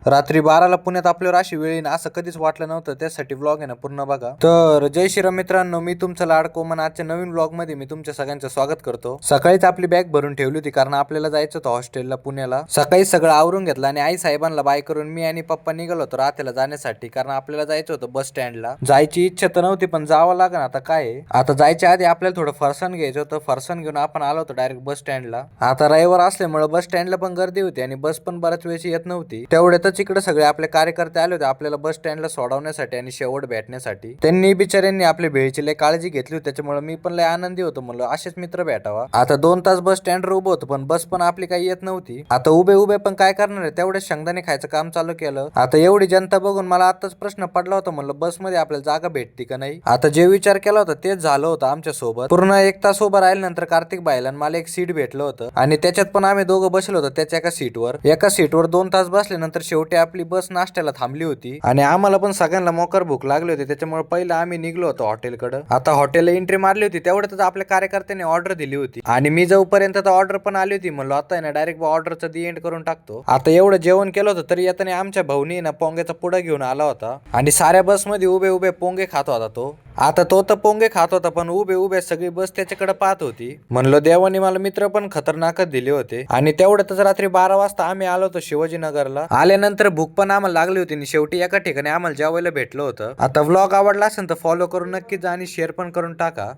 रात्री 12ला पुण्यात आपल्यावर अशी वेळ येईन असं कधीच वाटलं नव्हतं. त्यासाठी व्लॉग आहे ना पूर्ण बघा. तर जय श्रीराम मित्रांनो, मी तुमचा लाडको मन. आजच्या नवीन व्लॉग मध्ये मी तुमच्या सगळ्यांचं स्वागत करतो. सकाळीच आपली बॅग भरून ठेवली होती कारण आपल्याला जायचं होतं हॉस्टेलला पुण्याला. सकाळी सगळं आवरून घेतलं आणि आई साहेबांना बाय करून मी आणि पप्पा निघालो होतो रात्याला जाण्यासाठी, कारण आपल्याला जायचं होतं बस स्टँडला. जायची इच्छा तर नव्हती पण जावं लागेल. आता काय आता जायच्या आधी आपल्याला थोडं फरसाण घ्यायचं होतं. फरसाण घेऊन आपण आलो होतो डायरेक्ट बस स्टँडला. आता रविवार असल्यामुळे बस स्टँडला पण गर्दी होती आणि बस पण बऱ्याच वेळेस येत नव्हती. तेवढ्यातच इकडे सगळे आपले कार्यकर्ते आले होते आपल्याला बस स्टँडला सोडवण्यासाठी आणि शेवट भेटण्यासाठी. त्यांनी बिचाऱ्यांनी आपल्या भेळीची लय काळजी घेतली होती, त्याच्यामुळे मी पण लय आनंदी होतो. म्हणलं असेच मित्र भेटावा. आता 2 तास बस स्टँडवर उभं होतं पण बस पण आपली काही येत नव्हती. आता उभे उभे पण काय करणार आहे, तेवढे शेंगदाणे खायचं काम चालू केलं. आता एवढी जनता बघून मला आताच प्रश्न पडला होता, म्हणलं बसमध्ये आपल्याला जागा भेटती का नाही. आता जे विचार केला होता तेच झालं होतं आमच्या सोबत. पूर्ण 1 तास उभं राहिल्यानंतर कार्तिक भाईला मला एक सीट भेटलं होतं आणि त्याच्यात पण आम्ही दोघं बसलो होतो त्याच्या एका सीटवर 2 तास बसल्यानंतर शेवटी आपली बस नाश्त्याला थांबली होती आणि आम्हाला पण सगळ्यांना मोकर भूक लागली होती. त्याच्यामुळे पहिलं आम्ही निघलो होतो हॉटेलकडे. आता हॉटेलला एंट्री मारली होती तेवढ्यातच आपल्या कार्यकर्त्यांनी ऑर्डर दिली होती आणि मी जाऊपर्यंत ऑर्डर पण आली होती. म्हणलो आता आहे ना डायरेक्ट ऑर्डरचं दी एंड करून टाकतो. आता एवढं जेवण केलं होतं तरी येताना आमच्या भाऊनी ना पोंग्याचा पुडा घेऊन आला होता आणि साऱ्या बसमध्ये उभे उभे पोंगे खात होता तो. आता तो तर पोंगे खात होता पण उभे उभे सगळी बस त्याच्याकडे पाहत होती. म्हणलो देवानी मला मित्र पण खतरनाकच दिले होते. आणि तेवढ्यातच रात्री 12 वाजता आम्ही आलो होतो शिवाजीनगरला. आल्यानंतर भूक पण आम्हाला लागली होती आणि शेवटी एका ठिकाणी आम्हाला जेवायला भेटलं होतं. आता व्लॉग आवडला असेल तर फॉलो करून नक्कीच जा आणि शेअर पण करून टाका.